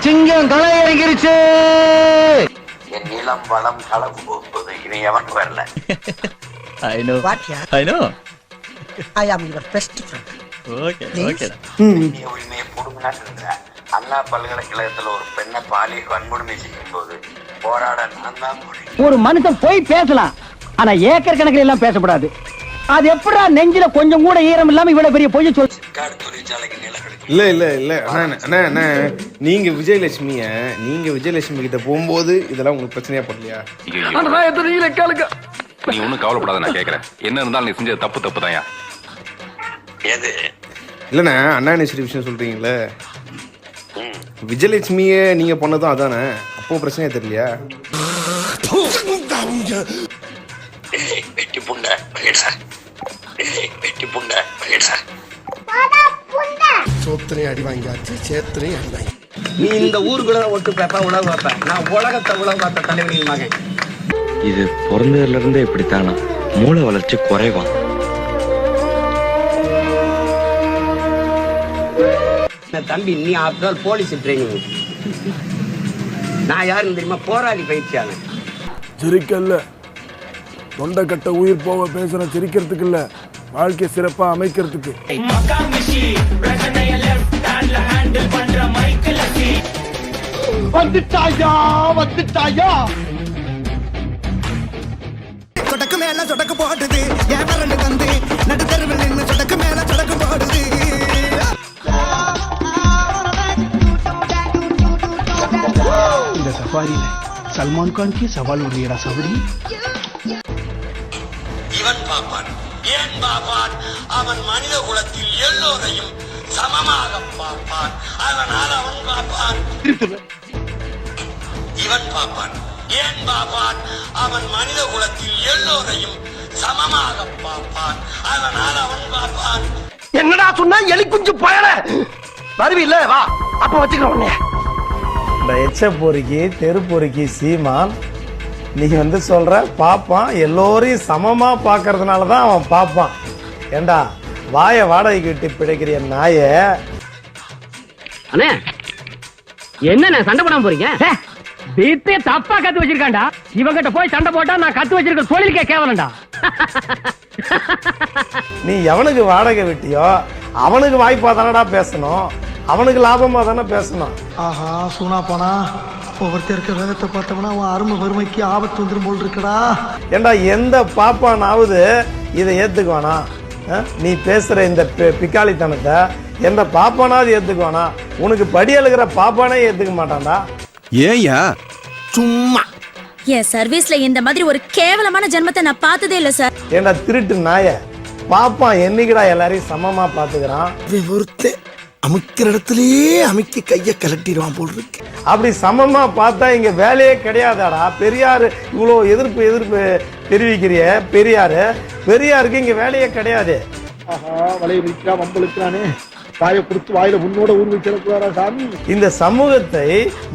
சிங்கம் களை இறங்கிருச்சு. என் இளம் வளம் களவு போகுது. இனி எவன் வரல. I know. What, yeah? I know. I am your best friend. Okay, okay. இந்திய உரிமையை புடுங்கினான்னு இருக்கிற அண்ணா பல்கலைக்கழகத்துல ஒரு பெண்ணை பாலியல் வன்கொடுமை செய்யும் போது போராட நான் தான் போனேன். ஒரு மனுஷன் போய் பேசலாம், ஆனா ஏக்கர் கணக்கில் எல்லாம் பேசக்கூடாது. அது எப்படா நெஞ்சில கொஞ்சம் கூட ஈரம் இல்லாம இவ்வளவு பெரிய பொய் சொல். சிக்காடு தொழிற்சாலைக்கு நிலக்கெடுத்து இல்ல அண்ணா நீங்க விஜயலட்சுமி கிட்ட போகும்போது இதெல்லாம் உங்களுக்கு பிரச்சனையா படலையா? நீ ஒன்னும் கவலைப்படாத, நான் கேக்குறேன். என்ன இருந்தாலும் நீ செஞ்சது தப்பு தான்யா. எது இல்லண்ணா அண்ணாநேஸ்வரி விஷயம் சொல்றீங்களே, விஜயலட்சுமிய நீங்க பண்ணதும் அதானே, அப்போ பிரச்சனையா தெரியலையா? வெட்டி புண்ட வெட்டி புண்ட சோத்திரை அடி வாங்கியாச்சு, சேத்திரை அடி வாங்கி. நீ இந்த ஊருக்குள்ள ஒட்டு பேப்பா உலக வைப்ப, நான் உலகத்தை உலக பார்த்த தலைவரின் மகன். இது பிறந்ததுல இருந்தே இப்படித்தானா? மூளை வளர்ச்சி குறைவான். தம்பி, நீ ஆஃப்டர் போலீஸ் ட்ரைனிங். நான் யாருன்னு தெரியுமா? போராளி பயிற்சியாளன். சிரிக்கல்ல தொண்டை கட்ட உயிர் போக பேசுற, சிரிக்கிறதுக்கு இல்ல, வாழ்க்கை சிறப்பா அமைக்கிறதுக்கு. வந்துட்டாயா சொடக்கு மேல சொடக்கு போடுது, ஏன் வந்து நடுத்தருவில் நின்று சொடக்கு மேல சொடக்கு போடுது. இந்த சஃபாரியில சல்மான் கான்கே சவால் உடையடா சபரி. இவன் பாப்பான், ஏன் பாப்பான்? அவன் மனித குலத்தில் எல்லோரையும் சமமாக பார்ப்பான். அதனால் அவன் பாப்பான். இவன் பாப்பான், ஏன் பாப்பான்? அவன் மனித குலத்தில் எல்லோரையும் சமமாக பார்ப்பான். அதனால் அவன் பாப்பான். என்னடா சொன்னா? எலி குஞ்சு பயல வருவில்ல, வா அப்ப வச்சுக்கிறோம். இந்த எச்ச பொறுக்கி தெரு பொறுக்கி சீமான் நீ வந்து சொல்ற பாப்பான், எல்லோரையும் சமமா பாக்குறதுனால தான் அவன் பாப்பான். ஏண்டா வாய வாடகைக்கு விட்டு பிழைக்கிற நாய. அண்ணே, என்ன சண்டை போடாம போறீங்க? வீட்டே தப்பா கத்து வச்சிருக்காண்டா. இவங்கிட்ட போய் சண்டை போட்டா நான் கத்து வச்சிருக்க தொழிலுக்கே கேவலண்டா. நீ எவனுக்கு வாடகை விட்டியோ அவனுக்கு வாய்ப்பா தானடா பேசணும், அவனுக்கு லாபமா தானே பேசணும். ஆஹா சூனா போனா ஒவ்வொருத்தர் இருக்க வேகத்தை பார்த்தோம்னா அவன் அருமை வறுமைக்கு ஆபத்து வந்துடும் போல் இருக்கடா. ஏண்டா எந்த பாப்பானாவது இதை ஏத்துக்குவானா? நீ பேசுற இந்த பிக்காளித்தனத்தை எந்த பாப்பானாவது ஏத்துக்குவானா? உனக்கு படி எழுகிற பாப்பானே ஏத்துக்க மாட்டான்டா. ஏயா சும்மா என் சர்வீஸ்ல இந்த மாதிரி ஒரு கேவலமான ஜென்மத்தை நான் பார்த்ததே இல்ல சார். ஏண்டா திருட்டு நாய, பாப்பான் என்னைக்குடா எல்லாரையும் சமமா பாத்துக்கிறான்? ஒருத்த அமுக்கிற இடத்துலயே அமுக்கி கைய கலட்டிடுவான் போல் இருக்கு. அப்படி சமமா பார்த்தா இங்க வேலையே கிடையாதாடா. பெரியாரு இவ்வளோ எதிர்ப்பு தெரிவிக்கிறிய, பெரியாருக்கு இங்க வேலையே கிடையாது. வலையை விரிக்கிறான், வம்பளுக்கிறானே, வாயை கொடுத்து வாயில உன்னோட ஊர்வை செலுத்துவாரா சாமி? இந்த சமூகத்தை,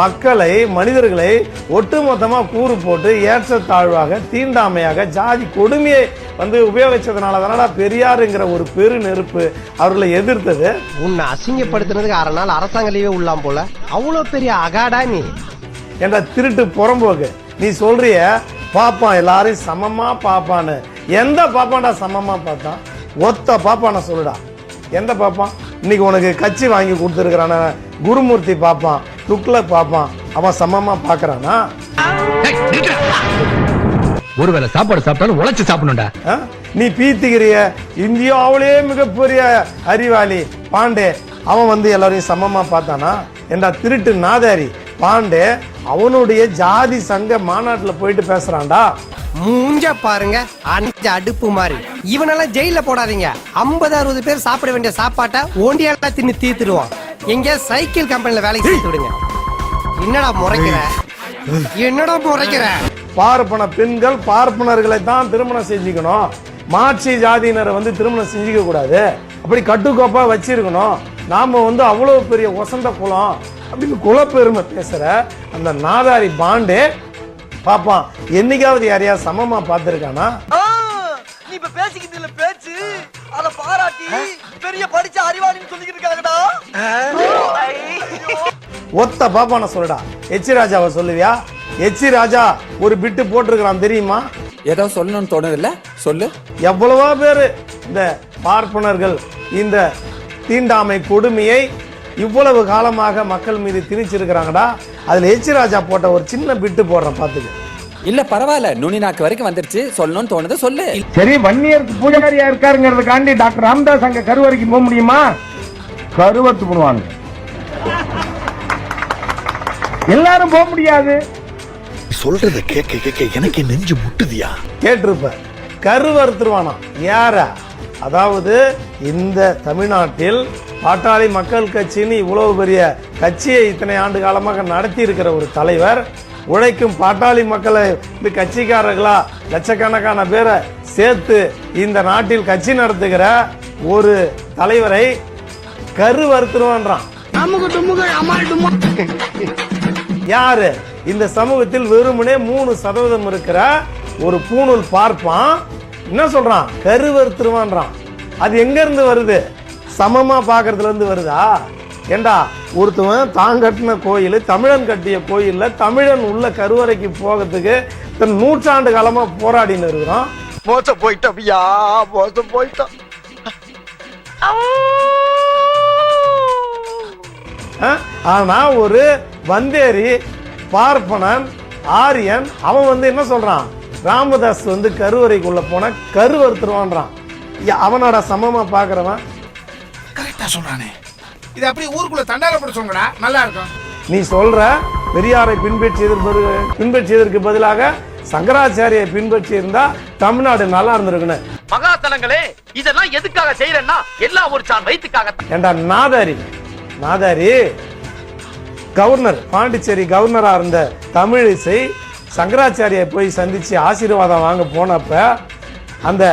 மக்களை, மனிதர்களை ஒட்டுமொத்தமா கூறு போட்டு ஏற்றத்தாழ்வாக, தீண்டாமையாக, ஜாதி கொடுமையை வந்து உபயோகிச்சதுனால தானடா பெரியாருங்கிற ஒரு பெரு நெருப்பு அவர்களை எதிர்த்தது. உன்னை அசிங்கப்படுத்தினதுக்கு 6 நாள் அரசாங்க லீவே உள்ளாம் போல. அவ்வளவு பெரிய அகாடா நீ. என்ற திருட்டு புறம்போக்கு நீ சொல்றிய பாப்பான் எல்லாரையும் சமமா பாப்பான்னு. எந்த பாப்பான்டா சமமா பார்த்தான்? ஒத்த பாப்பான சொல்லுடா. எந்த பாப்பான்? இன்னைக்கு உனக்கு கட்சி வாங்கி கொடுத்துருக்கிறான குருமூர்த்தி பாப்பான், துக்ளக் பாப்பான், அவன் சமமா பாக்குறானா? ஒருவேளை சாப்பாடு சாப்பிட்டாலும் உழைச்சு சாப்பிடணும்டா. நீ பீத்திக்கிறிய இந்தியாவிலே மிகப்பெரிய அறிவாளி பாண்டே, அவன் வந்து எல்லாரையும் சமமா பார்த்தானா? என்ற திருட்டு நாதாரி பாண்டே அவனுடைய ஜாதி சங்க மாநாட்டுல போயிட்டு பேசுறான்டா. மூஞ்ச பாருங்க, அஞ்சு அடுப்பு மாதிரி. இவனெல்லாம் ஜெயில போடாதீங்க. 50-60 பேர் சாப்பிட வேண்டிய சாப்பாட்டை ஒண்டியால தின்னு தீர்த்துடுவான். எங்க சைக்கிள் கம்பெனில வேலைக்கு சேர்த்து விடுங்க. என்னடா முறைக்கிற? பார்ப்பன பெண்கள் பார்ப்பனர்களை தான் திருமணம் செஞ்சுக்கணும், மாட்சி ஜாதியினரை வந்து திருமணம் செஞ்சுக்க கூடாது, அப்படி கட்டுக்கோப்பா வச்சிருக்கணும். நாம வந்து அவ்வளவு பெரிய வசந்த குலம் அப்படின்னு குலப்பெருமை பேசுற அந்த நாதாரி பாண்டே பாப்பான் என்னைக்காவது யாரையா சமமா பார்த்திருக்கானா? நீ இப்ப பேசிக்கிட்டு இல்ல பேச்சு, அத பாராட்டி பெரிய படிச்ச அறிவாளின்னு சொல்லிக்கிட்டு இருக்காங்கடா. ஒத்த பாப்பான சொல்லுடா. எச்சி ராஜாவை சொல்லுவியா? எச்சி ராஜா ஒரு பிட்டு போட்டிருக்கிறான் தெரியுமா? ஏதோ சொல்லணும்னு தோணுது இல்ல, சொல்லு. எவ்வளவோ பேரு இந்த பார்ப்பனர்கள் இந்த தீண்டாமை கொடுமையை இவ்வளவு காலமாக மக்கள் மீது திணிச்சிருக்கிறாங்கடா. அதுல எச்சி ராஜா போட்ட ஒரு சின்ன பிட்டு போடுறேன் பாத்துக்க. இல்ல பரவாயில்ல, நுனி நாக்கு வரைக்கும் வந்துருச்சு, சொல்லணும்னு தோணுது சொல்லு. சரி, வன்னியருக்கு பூஜாரியா இருக்காருங்கிறதுக்காண்டி டாக்டர் ராமதாஸ் அங்க கருவறைக்கு போக முடியுமா? கருவத்து பண்ணுவாங்க. எல்லாரும் போக முடியாது. சொல்றத கேட்க கேட்க எனக்கு நெஞ்சு முட்டுதியா. கேட்டிருப்ப கருவறுத்துருவானா யார? அதாவது இந்த தமிழ்நாட்டில் பாட்டாளி மக்கள் கட்சின்னு இவ்வளவு பெரிய கட்சியை இத்தனை ஆண்டு காலமாக நடத்தி இருக்கிற ஒரு தலைவர், உழைக்கும் பாட்டாளி மக்களை இந்த கட்சிக்காரர்களா லட்சக்கணக்கான பேரை சேர்த்து இந்த நாட்டில் கட்சி நடத்துகிற ஒரு தலைவரை கருவறுத்துருவான்றான். யாரு? இந்த சமூகத்தில் வெறுமனே 3% இருக்கிற ஒரு பூணூல் பார்ப்பான் என்ன சொல்றான்? கருவறுத்துருவான்றான். அது எங்க இருந்து வருது? சமமா பாக்குறதுல இருந்து வருதா? ஏண்டா, ஒருத்தவன் தான் கட்டின கோயில், தமிழன் கட்டிய கோயில்ல தமிழன் உள்ள கருவறைக்கு போகிறதுக்கு நூற்றாண்டு காலமா போராடின்னு இருக்கிறோம். மோசம் போயிட்டோம் ஐயா, மோசம் போயிட்டோம். ஆனா ஒரு வந்தேரி பார்ப்பனன் ஆரியன் அவன் என்ன சொல்றான்? ராமதாஸ் கருவறைக்குள்ள போன கருவறுத்துருவான்றான். அவனோட சமமா பாக்குறவன் கரெக்டா சொல்றானே. இது அப்படி ஊருக்குள்ள தண்டாரப்பட சொல்லுங்கடா, நல்லா இருக்கும். நீ சொல்ற பெரியாரை பின்பற்றியதற்கு பதிலாக சங்கராச்சாரியை பின்பற்றி இருந்தா தமிழ்நாடு நல்லா இருந்திருக்குன்னு. மகாசனங்களே, இதெல்லாம் எதுக்காக செய்யறேன்னா எல்லாம் ஒரு சான் வயிற்றுக்காக. ஏண்டா நாதாரி கவர்னர், பாண்டிச்சேரி கவர்னரா இருந்த தமிழிசை சங்கராச்சாரியை போய் சந்திச்சு ஆசீர்வாதம் வாங்க போனப்ப அந்த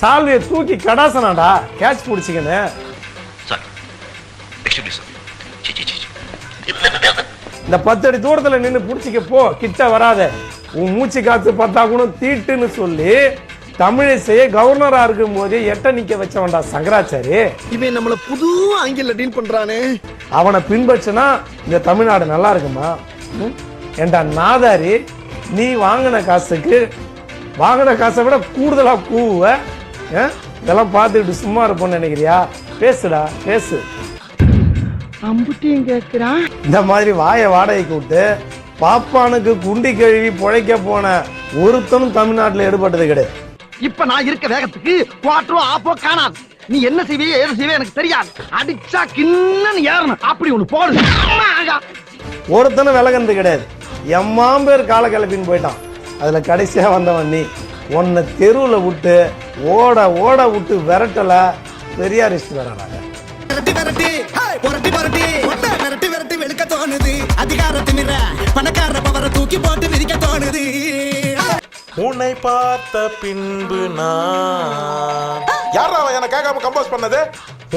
சால்வையை தூக்கி கடாசனாடா கேட்ச் பிடிச்சிக்கன்னு. இந்த 10 அடி தூரத்துல நின்று பிடிச்சிக்க போ, கிட்ட வராத, உன் மூச்சு காத்து பார்த்தா கூட தீட்டுன்னு சொல்லி தமிழிசையை கவர்னரா இருக்கும் போதே எட்ட நிக்க வச்சவன்டா சங்கராச்சாரி. இவன் நம்மள புது ஆங்கில டீல் பண்றானே. அவனை பின்பற்றினா இந்த தமிழ்நாடு நல்லா இருக்குமா? ஏண்டா நாதாரி, நீ வாங்கின காசை விட கூடுதலா கூவ. இதெல்லாம் பார்த்துக்கிட்டு சும்மா இருப்போம்னு நினைக்கிறியா? பேசுடா, பேசு. இந்த மாதிரி வாயை வாடகைக்கு விட்டு பாப்பானுக்கு குண்டி கழுவி பொழைக்க போன ஒருத்தனும் தமிழ்நாட்டில் எடுபட்டது கிடையாது. இப்ப நான் இருக்க வேகத்துக்கு குவாட்டரோ ஆப்போ காணாது. நீ என்ன செய்வே ஏது செய்வே எனக்கு தெரியாது. அடிச்சா கிண்ணன் ஏறணும், அப்படி ஒண்ணு போடு. ஒருத்தனும் விலகிறது கிடையாது. எம்மாம் பேர் கால கிளப்பின்னு போயிட்டான். அதுல கடைசியா வந்தவன் நீ. உன்னை தெருவுல விட்டு ஓட விட்டு விரட்டல பெரியாரிஸ்ட் வரானாங்க. உன்னை பார்த்த பின்பு நான் யாரா என்ன கேட்காம கம்போஸ் பண்ணது?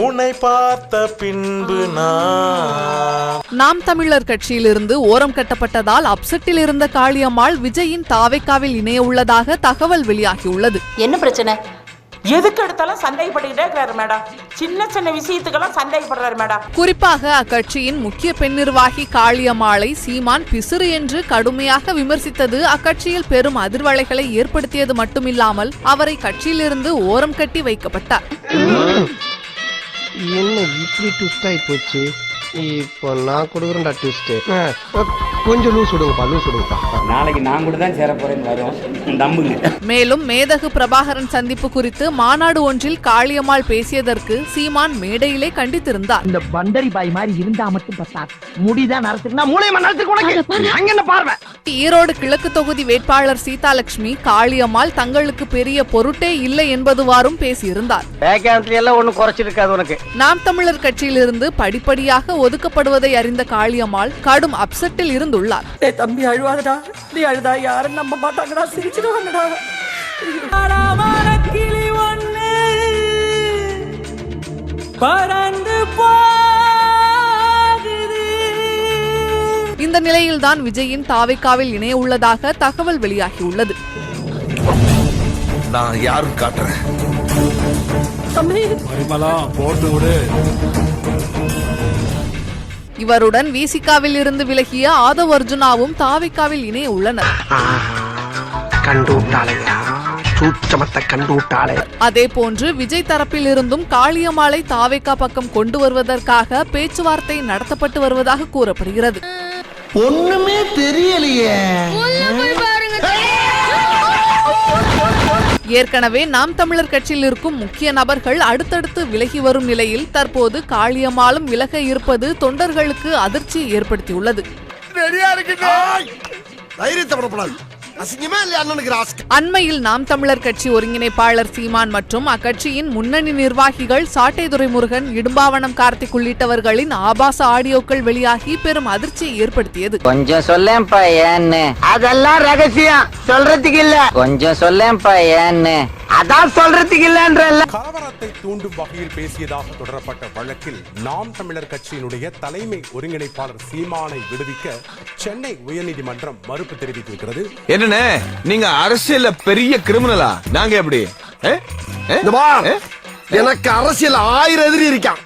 உன்னை பார்த்த பின்பு நான். நாம் தமிழர் கட்சியிலிருந்து ஓரம் கட்டப்பட்டதால் அப்செட்டில் இருந்த காளியம்மாள் விஜயின் தாவேக்காவில் இணைய உள்ளதாக தகவல் வெளியாகியுள்ளது. என்ன பிரச்சனை? எதுக்கு எடுத்தாலும் சந்தேகப்பட்டுக்கிட்டே இருக்கிறாரு மேடம். சின்ன சின்ன விஷயத்துக்கெல்லாம் சந்தேகப்படுறாரு மேடம். குறிப்பாக அக்கட்சியின் முக்கிய பெண் நிர்வாகி காளியம்மாளை சீமான் பிசுறு என்று கடுமையாக விமர்சித்தது அக்கட்சியில் பெரும் அதிர்வலைகளை ஏற்படுத்தியது மட்டுமில்லாமல் அவரை கட்சியிலிருந்து ஓரம் கட்டி வைக்கப்பட்டார். என்ன இப்படி ட்விஸ்ட் ஆகி போச்சு? இப்போ நான் கொடுக்குறேன்டா ட்விஸ்ட். கொஞ்சம் லூஸ் விடுங்கப்பா. நாளைக்கு நான் கூட தான் சேர போறேன்னு வரும், நம்புங்க. மேலும் மேதகு பிரபாகரன் சந்திப்பு குறித்து மாநாடு ஒன்றில் காளியம்மாள் பேசியதற்கு சீமான் மேடையிலே கண்டித்திருந்தார். இந்த பண்டரி பாய் மாதிரி இருந்தா மட்டும் பத்தாது, முடிதான் நடத்துக்குனா மூளையமா நடத்துக்கு. அங்க என்ன பார்வை? ஈரோடு கிழக்கு தொகுதி வேட்பாளர் சீதாலட்சுமி காளியம்மாள் தங்களுக்கு பெரிய பொருட்டே இல்லை என்பதுவாறும் பேசியிருந்தார். நாம் தமிழர் கட்சியிலிருந்து படிப்படியாக ஒதுக்கப்படுவதை அறிந்த காளியம்மாள் கடும் அப்செட்டில் இருந்துள்ளார். தம்பி அழுவாதடா, நீ அழுதா யாரும் நம்ப மாட்டாங்கடா, சிரிச்சிடுவாங்கடா. இந்த நிலையில்தான் விஜயின் தாவேக்காவில் இணைய உள்ளதாக தகவல் வெளியாகியுள்ளது. நான் யாரும் காட்டுறேன். போட்டு விடு. இவருடன் விசிகாவில் இருந்து விலகிய ஆதவ் அர்ஜுனாவும் தாவேகாவில் இணைய உள்ளனர். அதே போன்று விஜய் தரப்பில் இருந்தும் காளியம்மாளை தாவேகா பக்கம் கொண்டு வருவதற்காக பேச்சுவார்த்தை நடத்தப்பட்டு வருவதாக கூறப்படுகிறது. ஒண்ணுமே தெரியலையே. ஏற்கனவே நாம் தமிழர் கட்சியில் இருக்கும் முக்கிய நபர்கள் அடுத்தடுத்து விலகி வரும் நிலையில் தற்போது காளியம்மாளும் விலக இருப்பது தொண்டர்களுக்கு அதிர்ச்சியை ஏற்படுத்தியுள்ளது. அண்மையில் நாம் தமிழர் கட்சி ஒருங்கிணைப்பாளர் சீமான் மற்றும் அக்கட்சியின் முன்னணி நிர்வாகிகள் சாட்டைதுரை முருகன், இடும்பாவனம் கார்த்திக் உள்ளிட்டவர்களின் ஆபாச ஆடியோக்கள் வெளியாகி பெரும் அதிர்ச்சியை ஏற்படுத்தியது. கொஞ்சம் சொல்லேன்பா ஏன்னு. அதெல்லாம் ரகசியம், சொல்றதுக்கு இல்ல. கொஞ்சம் சொல்லேன்பா ஏன்னு. அதான் சொல்றதுக்கு இல்லன்றல்ல. கலவரத்தை தூண்டும் வகையில் பேசியதாக தொடரப்பட்ட வழக்கில் நாம் தமிழர் கட்சியினுடைய தலைமை ஒருங்கிணைப்பாளர் சீமானை விடுவிக்க சென்னை உயர்நீதிமன்றம் மறுப்பு தெரிவித்திருக்கிறது. என்னண்ணே, நீங்க அரசியல்ல பெரிய கிரிமினலா? நாங்க எப்படி? எனக்கு அரசியல் 1000 எதிரி இருக்கான்,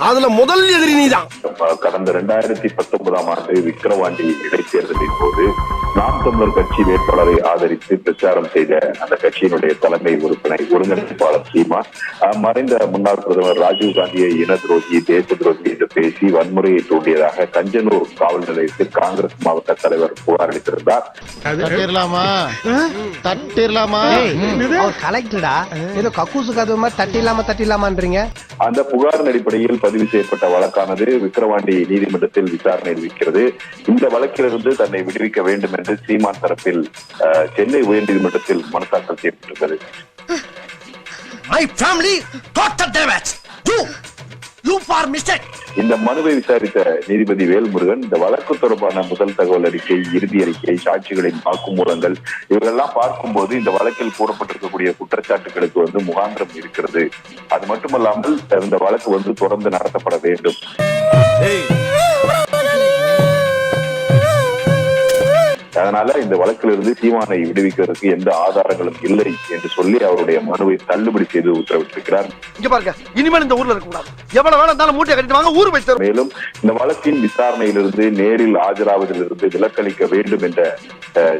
அதுல முதல் எதிரி நீதான். கடந்த 2019ஆம் ஆண்டு விக்கிரவாண்டி இடைத்தேர்தலின் போது நாம் தமிழர் கட்சி வேட்பாளரை ஆதரித்து பிரச்சாரம் செய்த அந்த கட்சியினுடைய தலைமை ஒருங்கிணைப்பாளர் சீமான் மறைந்த முன்னாள் பிரதமர் ராஜீவ்காந்தியை இன துரோகி, தேச துரோகி என்று பேசி வன்முறையை தூண்டியதாக கஞ்சனூர் காவல் நிலையத்தில் காங்கிரஸ் மாவட்ட தலைவர் புகார் அளித்திருந்தார். அந்த புகாரின் அடிப்படையில் பதிவு செய்யப்பட்ட வழக்கானது விக்கிரவாண்டி நீதிமன்றத்தில் விசாரணையில் இருக்கிறது. இந்த வழக்கிலிருந்து தன்னை விடுவிக்க வேண்டும் என்று சீமான் தரப்பில் சென்னை உயர்நீதிமன்றத்தில் மனு தாக்கல் செய்யப்பட்டிருக்கிறது. இந்த மனுவை விசாரித்த நீதிபதி வேல்முருகன் இந்த வழக்கு தொடர்பான முதல் தகவல் அறிக்கை, இறுதி அறிக்கை, சாட்சிகளின் வாக்குமூலங்கள் இவரெல்லாம் பார்க்கும்போது இந்த வழக்கில் கூறப்பட்டிருக்கக்கூடிய குற்றச்சாட்டுகளுக்கு முகாந்திரம் இருக்கிறது. அது மட்டுமல்லாமல் இந்த வழக்கு தொடர்ந்து நடத்தப்பட வேண்டும். அதனால இந்த வழக்கிலிருந்து சீமானை விடுவிக்கிறதுக்கு எந்த ஆதாரங்களும் இல்லை என்று சொல்லி அவருடைய மனுவை தள்ளுபடி செய்து உத்தரவிட்டிருக்கிறார். இனிமேல் இந்த ஊர்ல இருக்க கூடாது, எவ்வளவு வேணா இருந்தாலும் மூட்டை கட்டிட்டு வாங்க, ஊர் போய். மேலும் இந்த வழக்கின் விசாரணையிலிருந்து நேரில் ஆஜராவதிலிருந்து விலக்களிக்க வேண்டும் என்ற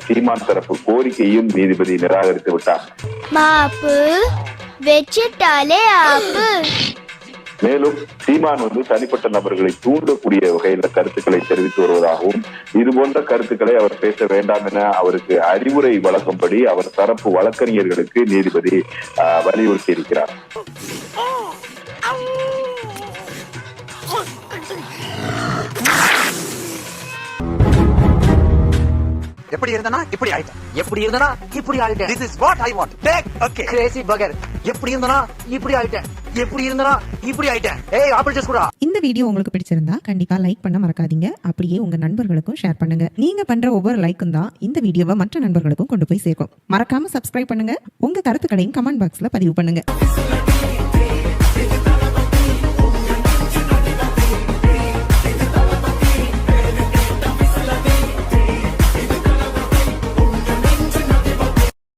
சீமான் தரப்பு கோரிக்கையும் நீதிபதி நிராகரித்து விட்டார். மேலும் சீமான் தனிப்பட்ட நபர்களை தூண்டக்கூடிய வகையில கருத்துக்களை தெரிவித்து வருவதாகவும் இது போன்ற கருத்துக்களை அவர் பேச வேண்டாம் என அவருக்கு அறிவுரை வழங்கும்படி அவர் தரப்பு வழக்கறிஞர்களுக்கு நீதிபதி வலியுறுத்தி இருக்கிறார். எப்படி இருந்தனா இப்படி ஆயிட்டேன், எப்படி இருந்தனா இப்படி ஆயிட்டேன். This is what I want. Take okay. Crazy burger. எப்படி இருந்தனா இப்படி ஆயிட்டேன், எப்படி இருந்தனா இப்படி ஆயிட்டேன். ஏய் ஆப்பிள் ஜூஸ் குடா. இந்த வீடியோ உங்களுக்கு பிடிச்சிருந்தா கண்டிப்பா லைக் பண்ண மறக்காதீங்க. அப்படியே உங்க நண்பர்களுக்கும் ஷேர் பண்ணுங்க. நீங்க பண்ற ஒவ்வொரு லைக்கும் தான் இந்த வீடியோவை மற்ற நண்பர்களுக்கும் கொண்டு போய் சேர்க்கும். மறக்காம சப்ஸ்கிரைப் பண்ணுங்க. உங்க கருத்துக்களையும் கமெண்ட் பாக்ஸ்ல பதிவு பண்ணுங்க.